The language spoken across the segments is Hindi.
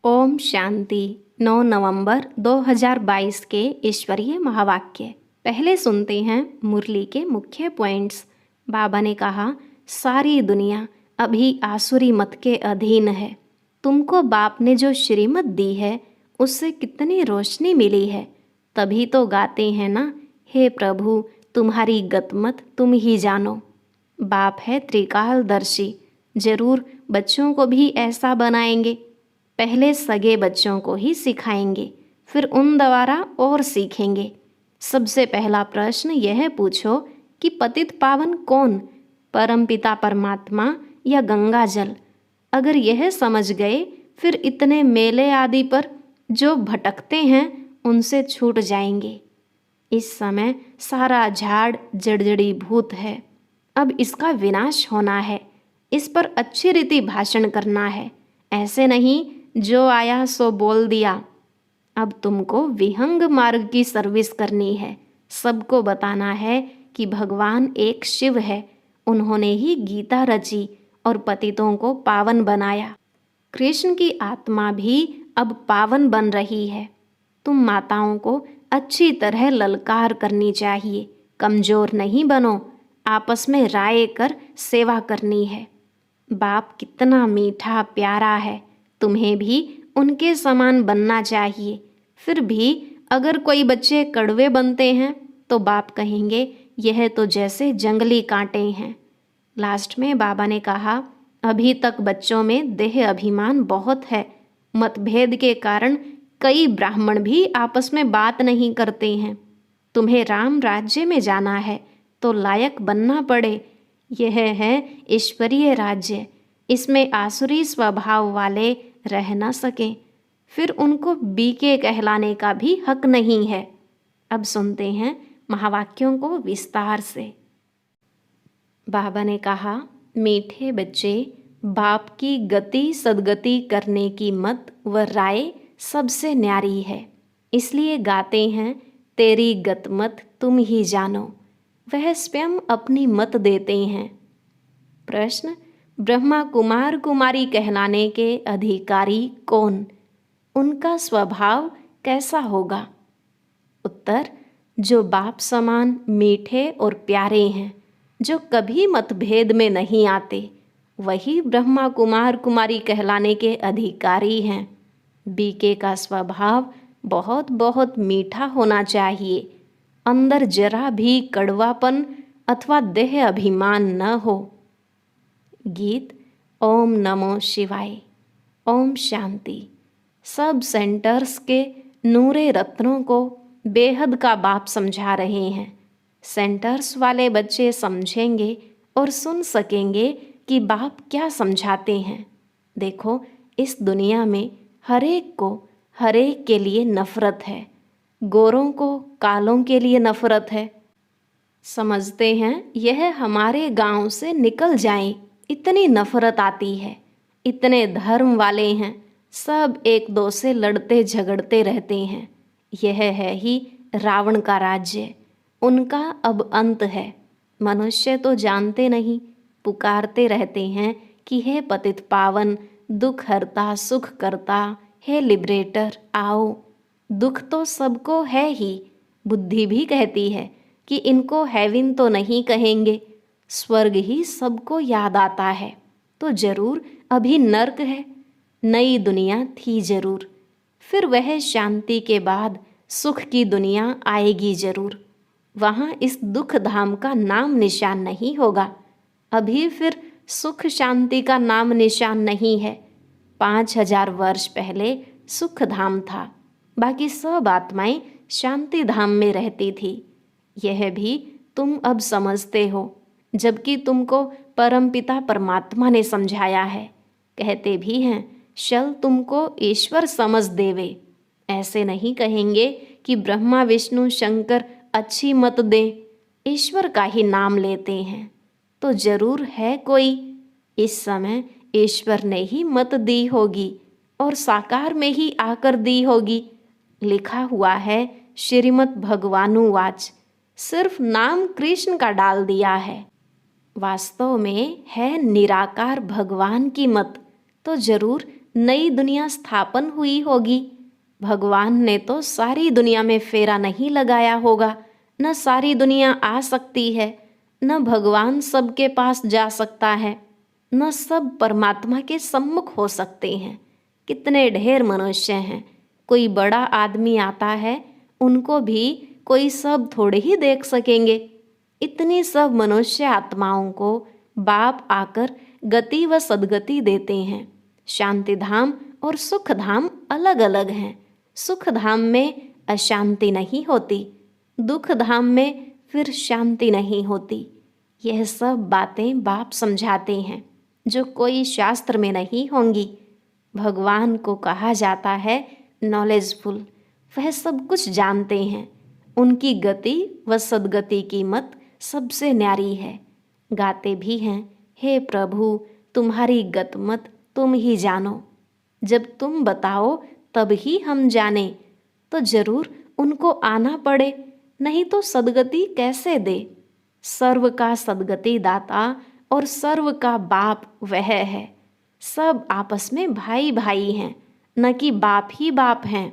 ओम शांति। 9 नवंबर 2022 के ईश्वरीय महावाक्य। पहले सुनते हैं मुरली के मुख्य पॉइंट्स। बाबा ने कहा, सारी दुनिया अभी आसुरी मत के अधीन है। तुमको बाप ने जो श्रीमत दी है उससे कितनी रोशनी मिली है, तभी तो गाते हैं ना, हे प्रभु तुम्हारी गतमत तुम ही जानो। बाप है त्रिकालदर्शी, जरूर बच्चों को भी ऐसा बनाएंगे। पहले सगे बच्चों को ही सिखाएंगे, फिर उन द्वारा और सीखेंगे। सबसे पहला प्रश्न यह पूछो कि पतित पावन कौन, परमपिता परमात्मा या गंगा जल? अगर यह समझ गए, फिर इतने मेले आदि पर जो भटकते हैं उनसे छूट जाएंगे। इस समय सारा झाड़ जड़जड़ी भूत है, अब इसका विनाश होना है। इस पर अच्छी रीति भाषण करना है, ऐसे नहीं जो आया सो बोल दिया। अब तुमको विहंग मार्ग की सर्विस करनी है। सबको बताना है कि भगवान एक शिव है, उन्होंने ही गीता रची और पतितों को पावन बनाया। कृष्ण की आत्मा भी अब पावन बन रही है। तुम माताओं को अच्छी तरह ललकार करनी चाहिए। कमजोर नहीं बनो, आपस में राय कर सेवा करनी है। बाप कितना मीठा प्यारा है, तुम्हें भी उनके समान बनना चाहिए। फिर भी अगर कोई बच्चे कड़वे बनते हैं तो बाप कहेंगे, यह तो जैसे जंगली कांटे हैं। लास्ट में बाबा ने कहा, अभी तक बच्चों में देह अभिमान बहुत है। मतभेद के कारण कई ब्राह्मण भी आपस में बात नहीं करते हैं। तुम्हें राम राज्य में जाना है तो लायक बनना पड़े। यह है ईश्वरीय राज्य, इसमें आसुरी स्वभाव वाले रह न सकें, फिर उनको बीके कहलाने का भी हक नहीं है। अब सुनते हैं महावाक्यों को विस्तार से। बाबा ने कहा, मीठे बच्चे, बाप की गति सदगति करने की मत व राय सबसे न्यारी है, इसलिए गाते हैं, तेरी गतमत तुम ही जानो। वह स्वयं अपनी मत देते हैं। प्रश्न, ब्रह्मा कुमार कुमारी कहलाने के अधिकारी कौन? उनका स्वभाव कैसा होगा? उत्तर, जो बाप समान मीठे और प्यारे हैं, जो कभी मतभेद में नहीं आते, वही ब्रह्मा कुमार कुमारी कहलाने के अधिकारी हैं। बीके का स्वभाव बहुत बहुत मीठा होना चाहिए, अंदर जरा भी कड़वापन अथवा देह अभिमान न हो। गीत। ओम नमो शिवाय। ओम शांति। सब सेंटर्स के नूरे रत्नों को बेहद का बाप समझा रहे हैं। सेंटर्स वाले बच्चे समझेंगे और सुन सकेंगे कि बाप क्या समझाते हैं। देखो, इस दुनिया में हरेक को हरेक के लिए नफरत है। गोरों को कालों के लिए नफरत है। समझते हैं यह हमारे गांव से निकल जाए, इतनी नफरत आती है। इतने धर्म वाले हैं, सब एक दो से लड़ते झगड़ते रहते हैं। यह है ही रावण का राज्य, उनका अब अंत है। मनुष्य तो जानते नहीं, पुकारते रहते हैं कि हे पतित पावन, दुख हरता सुख करता, हे लिबरेटर आओ। दुख तो सबको है ही। बुद्धि भी कहती है कि इनको हेवन तो नहीं कहेंगे, स्वर्ग ही सबको याद आता है। तो जरूर अभी नर्क है, नई दुनिया थी जरूर। फिर वह शांति के बाद सुख की दुनिया आएगी जरूर। वहाँ इस दुख धाम का नाम निशान नहीं होगा। अभी फिर सुख शांति का नाम निशान नहीं है। 5000 वर्ष पहले सुख धाम था, बाकी सब आत्माएं शांति धाम में रहती थी। यह भी तुम अब समझते हो, जबकि तुमको परमपिता परमात्मा ने समझाया है। कहते भी हैं, शल तुमको ईश्वर समझ देवे। ऐसे नहीं कहेंगे कि ब्रह्मा विष्णु शंकर अच्छी मत दें, ईश्वर का ही नाम लेते हैं। तो जरूर है कोई। इस समय ईश्वर ने ही मत दी होगी और साकार में ही आकर दी होगी। लिखा हुआ है श्रीमद् भगवानुवाच, सिर्फ नाम कृष्ण का डाल दिया है। वास्तव में है निराकार भगवान की मत, तो जरूर नई दुनिया स्थापन हुई होगी। भगवान ने तो सारी दुनिया में फेरा नहीं लगाया होगा, न सारी दुनिया आ सकती है, न भगवान सबके पास जा सकता है, न सब परमात्मा के सम्मुख हो सकते हैं। कितने ढेर मनुष्य हैं। कोई बड़ा आदमी आता है, उनको भी कोई सब थोड़े ही देख सकेंगे। इतनी सब मनुष्य आत्माओं को बाप आकर गति व सद्गति देते हैं। शांति धाम और सुख धाम अलग अलग हैं। सुख धाम में अशांति नहीं होती, दुख धाम में फिर शांति नहीं होती। यह सब बातें बाप समझाते हैं जो कोई शास्त्र में नहीं होंगी। भगवान को कहा जाता है नॉलेजफुल, वह सब कुछ जानते हैं। उनकी गति व सद्गति की मत सबसे न्यारी है। गाते भी हैं, हे प्रभु तुम्हारी गतमत तुम ही जानो। जब तुम बताओ तब ही हम जाने, तो जरूर उनको आना पड़े, नहीं तो सद्गति कैसे दे। सर्व का सद्गति दाता और सर्व का बाप वह है। सब आपस में भाई भाई हैं, न कि बाप ही बाप हैं।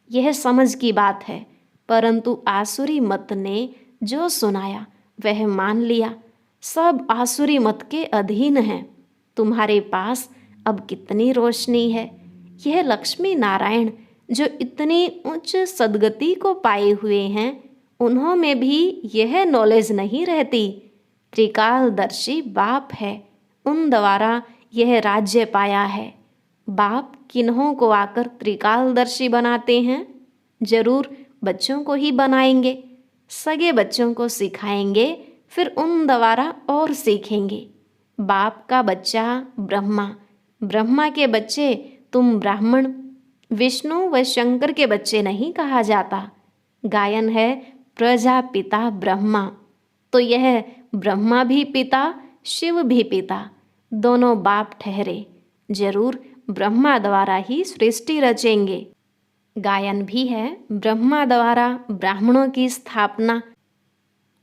यह समझ की बात है। परंतु आसुरी मत ने जो सुनाया वह मान लिया। सब आसुरी मत के अधीन हैं। तुम्हारे पास अब कितनी रोशनी है। यह लक्ष्मी नारायण जो इतनी उच्च सद्गति को पाए हुए हैं, उन्हों में भी यह नॉलेज नहीं रहती। त्रिकालदर्शी बाप है, उन द्वारा यह राज्य पाया है। बाप किन्हों को आकर त्रिकालदर्शी बनाते हैं? जरूर बच्चों को ही बनाएंगे। सगे बच्चों को सिखाएंगे, फिर उन द्वारा और सीखेंगे। बाप का बच्चा ब्रह्मा, ब्रह्मा के बच्चे तुम ब्राह्मण, विष्णु व शंकर के बच्चे नहीं कहा जाता। गायन है प्रजापिता ब्रह्मा, तो यह ब्रह्मा भी पिता, शिव भी पिता, दोनों बाप ठहरे। जरूर ब्रह्मा द्वारा ही सृष्टि रचेंगे। गायन भी है ब्रह्मा द्वारा ब्राह्मणों की स्थापना।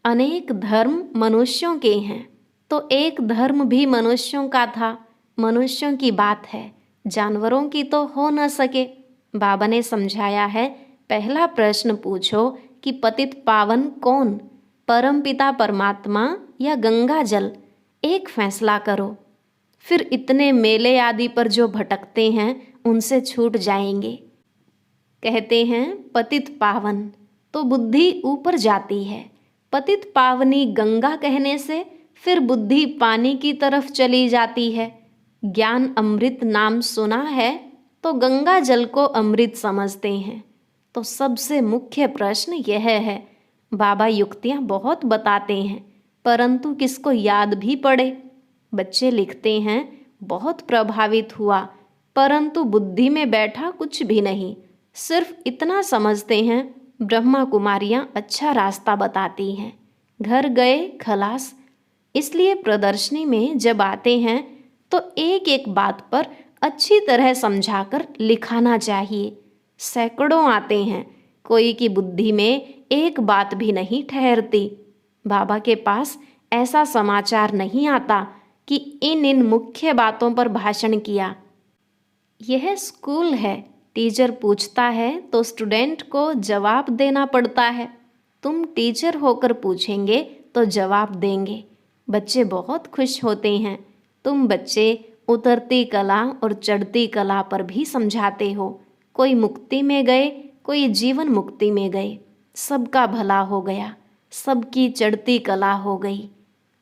अनेक धर्म मनुष्यों के हैं, तो एक धर्म भी मनुष्यों का था। मनुष्यों की बात है, जानवरों की तो हो न सके। बाबा ने समझाया है, पहला प्रश्न पूछो कि पतित पावन कौन, परमपिता परमात्मा या गंगा जल? एक फैसला करो। फिर इतने मेले आदि पर जो भटकते हैं उनसे छूट जाएंगे। कहते हैं पतित पावन, तो बुद्धि ऊपर जाती है। पतित पावनी गंगा कहने से फिर बुद्धि पानी की तरफ चली जाती है। ज्ञान अमृत नाम सुना है तो गंगा जल को अमृत समझते हैं। तो सबसे मुख्य प्रश्न यह है। बाबा युक्तियाँ बहुत बताते हैं, परंतु किसको याद भी पड़े। बच्चे लिखते हैं बहुत प्रभावित हुआ, परंतु बुद्धि में बैठा कुछ भी नहीं। सिर्फ इतना समझते हैं ब्रह्मा कुमारियाँ अच्छा रास्ता बताती हैं, घर गए खलास। इसलिए प्रदर्शनी में जब आते हैं तो एक एक बात पर अच्छी तरह समझाकर लिखाना चाहिए। सैकड़ों आते हैं, कोई की बुद्धि में एक बात भी नहीं ठहरती। बाबा के पास ऐसा समाचार नहीं आता कि इन मुख्य बातों पर भाषण किया। यह स्कूल है, टीचर पूछता है तो स्टूडेंट को जवाब देना पड़ता है। तुम टीचर होकर पूछेंगे तो जवाब देंगे। बच्चे बहुत खुश होते हैं। तुम बच्चे उतरती कला और चढ़ती कला पर भी समझाते हो। कोई मुक्ति में गए, कोई जीवन मुक्ति में गए, सबका भला हो गया, सबकी चढ़ती कला हो गई।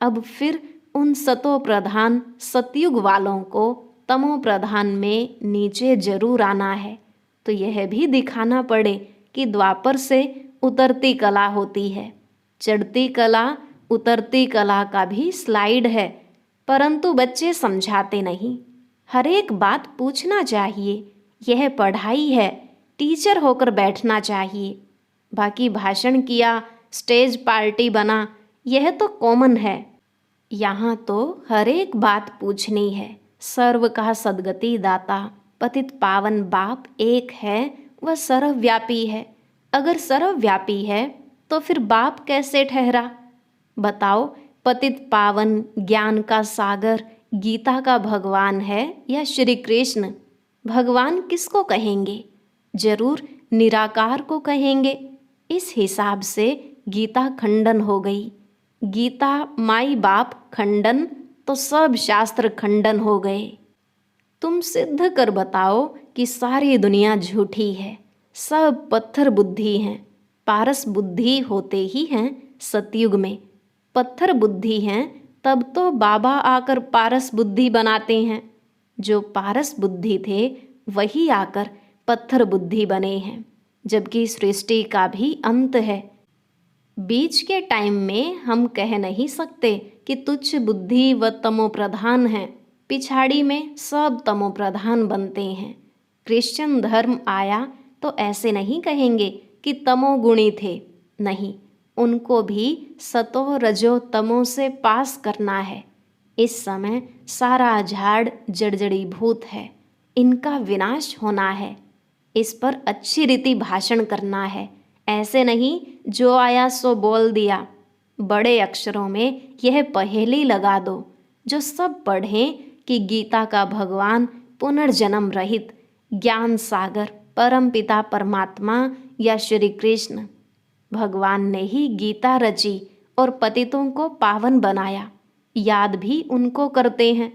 अब फिर उन सतो प्रधान सतयुग वालों को तमो प्रधान में नीचे जरूर आना है। तो यह भी दिखाना पड़े कि द्वापर से उतरती कला होती है। चढ़ती कला उतरती कला का भी स्लाइड है, परंतु बच्चे समझाते नहीं। हर एक बात पूछना चाहिए। यह पढ़ाई है, टीचर होकर बैठना चाहिए। बाकी भाषण किया, स्टेज पार्टी बना, यह तो कॉमन है। यहाँ तो हर एक बात पूछनी है। सर्व का सद्गति दाता पतित पावन बाप एक है, वह सर्वव्यापी है। अगर सर्वव्यापी है तो फिर बाप कैसे ठहरा? बताओ, पतित पावन ज्ञान का सागर गीता का भगवान है या श्री कृष्ण? भगवान किसको कहेंगे? जरूर निराकार को कहेंगे। इस हिसाब से गीता खंडन हो गई। गीता माई बाप खंडन तो सब शास्त्र खंडन हो गए। तुम सिद्ध कर बताओ कि सारी दुनिया झूठी है, सब पत्थर बुद्धि हैं। पारस बुद्धि होते ही हैं सतयुग में। पत्थर बुद्धि हैं तब तो बाबा आकर पारस बुद्धि बनाते हैं। जो पारस बुद्धि थे वही आकर पत्थर बुद्धि बने हैं, जबकि सृष्टि का भी अंत है। बीच के टाइम में हम कह नहीं सकते कि तुच्छ बुद्धि व तमो प्रधान है। पिछाड़ी में सब तमो प्रधान बनते हैं। क्रिश्चियन धर्म आया तो ऐसे नहीं कहेंगे कि तमोगुणी थे, नहीं, उनको भी सतो रजो तमो से पास करना है। इस समय सारा झाड़ जड़जड़ीभूत है, इनका विनाश होना है। इस पर अच्छी रीति भाषण करना है, ऐसे नहीं जो आया सो बोल दिया। बड़े अक्षरों में यह पहेली लगा दो, जो सब पढ़ें कि गीता का भगवान पुनर्जन्म रहित ज्ञान सागर परमपिता परमात्मा या श्री कृष्ण भगवान ने ही गीता रची और पतितों को पावन बनाया। याद भी उनको करते हैं।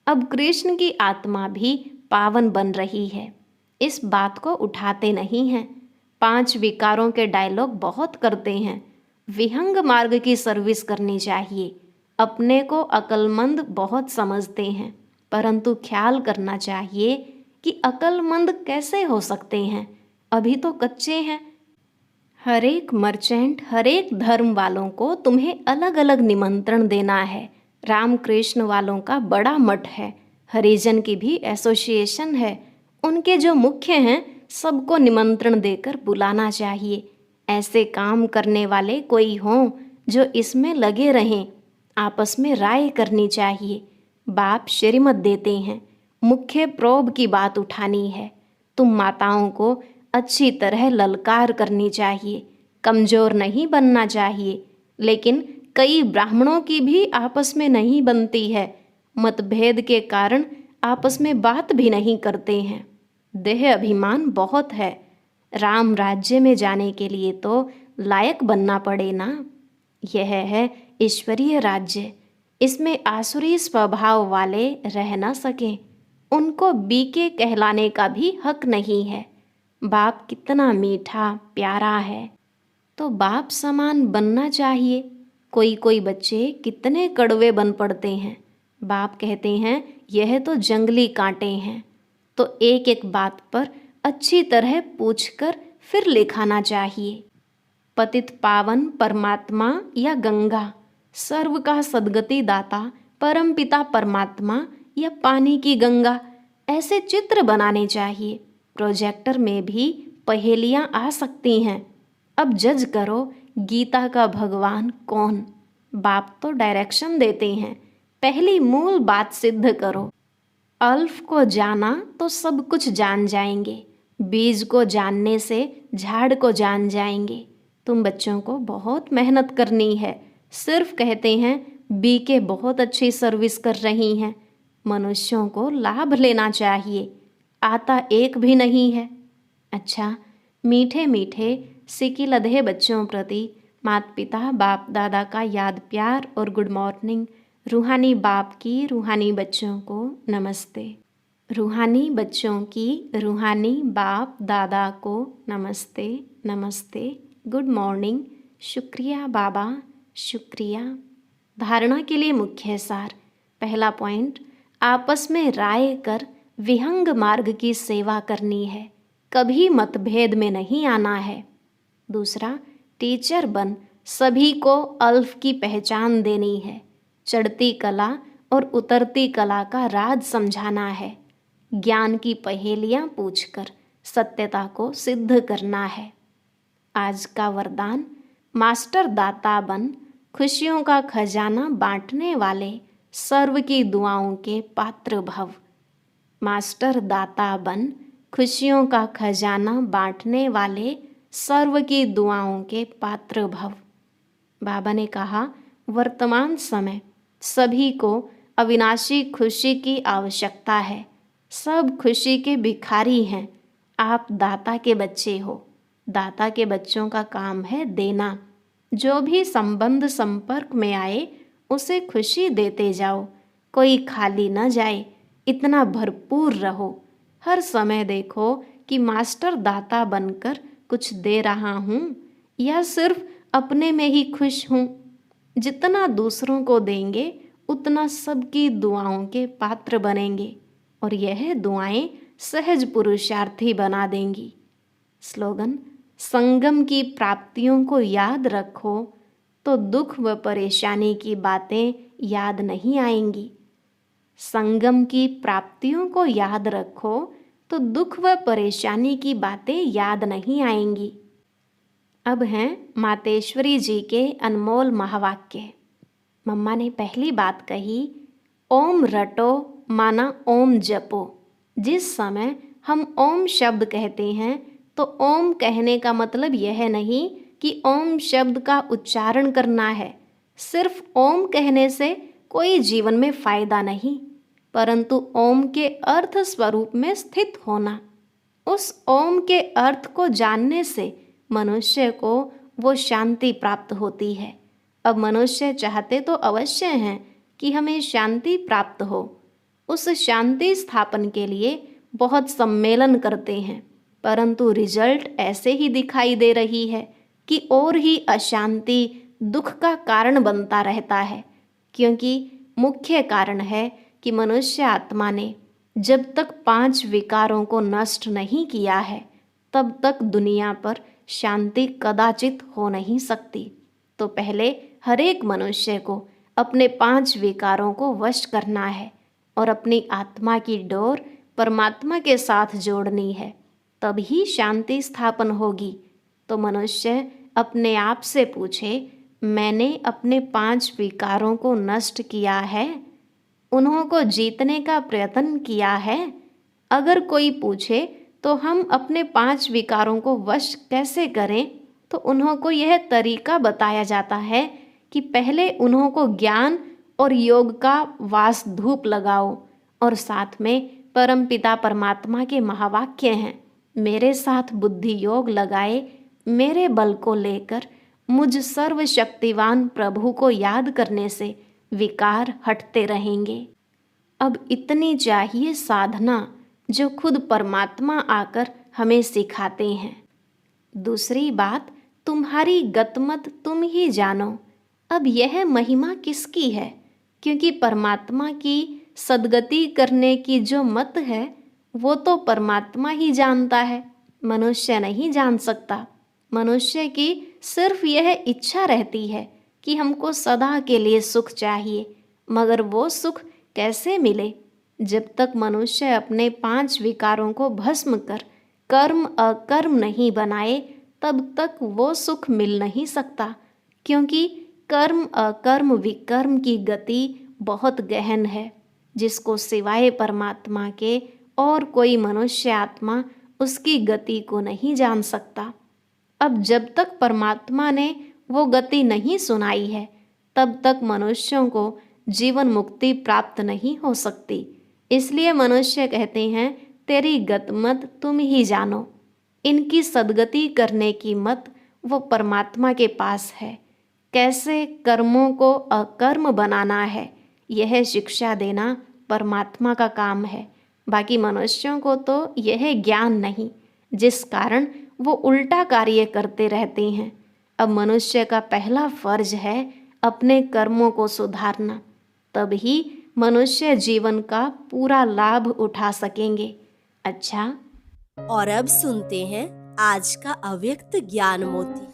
अब कृष्ण की आत्मा भी पावन बन रही है, इस बात को उठाते नहीं हैं। 5 विकारों के डायलॉग बहुत करते हैं। विहंग मार्ग की सर्विस करनी चाहिए। अपने को अक्लमंद बहुत समझते हैं, परंतु ख्याल करना चाहिए कि अक्लमंद कैसे हो सकते हैं, अभी तो कच्चे हैं। हर एक मर्चेंट, हर एक धर्म वालों को तुम्हें अलग अलग निमंत्रण देना है। रामकृष्ण वालों का बड़ा मठ है, हरिजन की भी एसोसिएशन है, उनके जो मुख्य हैं सबको निमंत्रण देकर बुलाना चाहिए। ऐसे काम करने वाले कोई हों जो इसमें लगे रहें। आपस में राय करनी चाहिए। बाप श्रीमत देते हैं, मुख्य प्रोब की बात उठानी है। तुम माताओं को अच्छी तरह ललकार करनी चाहिए। कमज़ोर नहीं बनना चाहिए। लेकिन कई ब्राह्मणों की भी आपस में नहीं बनती है। मतभेद के कारण आपस में बात भी नहीं करते हैं। देह अभिमान बहुत है। राम राज्य में जाने के लिए तो लायक बनना पड़े ना। यह है ईश्वरीय राज्य। इसमें आसुरी स्वभाव वाले रह न सकें। उनको बीके कहलाने का भी हक नहीं है। बाप कितना मीठा प्यारा है, तो बाप समान बनना चाहिए। कोई कोई बच्चे कितने कड़वे बन पड़ते हैं। बाप कहते हैं यह तो जंगली कांटे हैं। तो एक एक बात पर अच्छी तरह पूछकर फिर लिखाना चाहिए। पतित पावन परमात्मा या गंगा, सर्व का सद्गति दाता परमपिता परमात्मा या पानी की गंगा, ऐसे चित्र बनाने चाहिए। प्रोजेक्टर में भी पहेलियां आ सकती हैं। अब जज करो गीता का भगवान कौन। बाप तो डायरेक्शन देते हैं, पहली मूल बात सिद्ध करो। अल्फ को जाना तो सब कुछ जान जाएंगे। बीज को जानने से झाड़ को जान जाएंगे। तुम बच्चों को बहुत मेहनत करनी है। सिर्फ कहते हैं बीके बहुत अच्छी सर्विस कर रही हैं। मनुष्यों को लाभ लेना चाहिए। आता एक भी नहीं है। अच्छा, मीठे मीठे सिकी लधे बच्चों प्रति माता पिता बाप दादा का याद प्यार और गुड मॉर्निंग। रूहानी बाप की रूहानी बच्चों को नमस्ते। रूहानी बच्चों की रूहानी बाप दादा को नमस्ते नमस्ते, गुड मॉर्निंग, शुक्रिया बाबा, शुक्रिया। धारणा के लिए मुख्य सार। पहला पॉइंट, आपस में राय कर विहंग मार्ग की सेवा करनी है, कभी मतभेद में नहीं आना है। दूसरा, टीचर बन सभी को अल्फ की पहचान देनी है। चढ़ती कला और उतरती कला का राज समझाना है। ज्ञान की पहेलियां पूछकर सत्यता को सिद्ध करना है। आज का वरदान, मास्टर दाता बन खुशियों का खजाना बांटने वाले सर्व की दुआओं के पात्र भव। मास्टर दाता बन खुशियों का खजाना बांटने वाले सर्व की दुआओं के पात्र भव। बाबा ने कहा, वर्तमान समय सभी को अविनाशी खुशी की आवश्यकता है। सब खुशी के भिखारी हैं। आप दाता के बच्चे हो। दाता के बच्चों का काम है देना। जो भी संबंध संपर्क में आए उसे खुशी देते जाओ। कोई खाली न जाए, इतना भरपूर रहो। हर समय देखो कि मास्टर दाता बनकर कुछ दे रहा हूँ या सिर्फ अपने में ही खुश हूँ। जितना दूसरों को देंगे उतना सबकी दुआओं के पात्र बनेंगे और यह दुआएं सहज पुरुषार्थी बना देंगी। स्लोगन: संगम की प्राप्तियों को याद रखो तो दुख व परेशानी की बातें याद नहीं आएंगी। संगम की प्राप्तियों को याद रखो तो दुख व परेशानी की बातें याद नहीं आएंगी। अब हैं मातेश्वरी जी के अनमोल महावाक्य। मम्मा ने पहली बात कही, ओम रटो माना ओम जपो। जिस समय हम ओम शब्द कहते हैं तो ओम कहने का मतलब यह नहीं कि ओम शब्द का उच्चारण करना है। सिर्फ ओम कहने से कोई जीवन में फायदा नहीं, परंतु ओम के अर्थ स्वरूप में स्थित होना। उस ओम के अर्थ को जानने से मनुष्य को वो शांति प्राप्त होती है। अब मनुष्य चाहते तो अवश्य हैं कि हमें शांति प्राप्त हो। उस शांति स्थापन के लिए बहुत सम्मेलन करते हैं, परंतु रिजल्ट ऐसे ही दिखाई दे रही है कि और ही अशांति दुख का कारण बनता रहता है। क्योंकि मुख्य कारण है कि मनुष्य आत्मा ने जब तक 5 विकारों को नष्ट नहीं किया है तब तक दुनिया पर शांति कदाचित हो नहीं सकती। तो पहले हर एक मनुष्य को अपने 5 विकारों को वश करना है और अपनी आत्मा की डोर परमात्मा के साथ जोड़नी है, तभी शांति स्थापन होगी। तो मनुष्य अपने आप से पूछे, मैंने अपने 5 विकारों को नष्ट किया है? उन्हों को जीतने का प्रयत्न किया है? अगर कोई पूछे तो हम अपने 5 विकारों को वश कैसे करें, तो उन्हों को यह तरीका बताया जाता है कि पहले उन्हों को ज्ञान और योग का वास धूप लगाओ और साथ में परमपिता परमात्मा के महावाक्य हैं, मेरे साथ बुद्धि योग लगाए, मेरे बल को लेकर मुझ सर्वशक्तिवान प्रभु को याद करने से विकार हटते रहेंगे। अब इतनी चाहिए साधना जो खुद परमात्मा आकर हमें सिखाते हैं। दूसरी बात, तुम्हारी गतमत तुम ही जानो। अब यह महिमा किसकी है? क्योंकि परमात्मा की सद्गति करने की जो मत है वो तो परमात्मा ही जानता है, मनुष्य नहीं जान सकता। मनुष्य की सिर्फ यह इच्छा रहती है कि हमको सदा के लिए सुख चाहिए, मगर वो सुख कैसे मिले? जब तक मनुष्य अपने 5 विकारों को भस्म कर कर्म अकर्म नहीं बनाए तब तक वो सुख मिल नहीं सकता। क्योंकि कर्म अकर्म विकर्म की गति बहुत गहन है, जिसको सिवाय परमात्मा के और कोई मनुष्य आत्मा उसकी गति को नहीं जान सकता। अब जब तक परमात्मा ने वो गति नहीं सुनाई है तब तक मनुष्यों को जीवन मुक्ति प्राप्त नहीं हो सकती। इसलिए मनुष्य कहते हैं, तेरी गतमत तुम ही जानो। इनकी सद्गति करने की मत वो परमात्मा के पास है। कैसे कर्मों को अकर्म बनाना है, यह शिक्षा देना परमात्मा का काम है। बाकी मनुष्यों को तो यह ज्ञान नहीं, जिस कारण वो उल्टा कार्य करते रहते हैं। अब मनुष्य का पहला फर्ज है अपने कर्मों को सुधारना, तभी मनुष्य जीवन का पूरा लाभ उठा सकेंगे। अच्छा, और अब सुनते हैं आज का अव्यक्त ज्ञान मोती।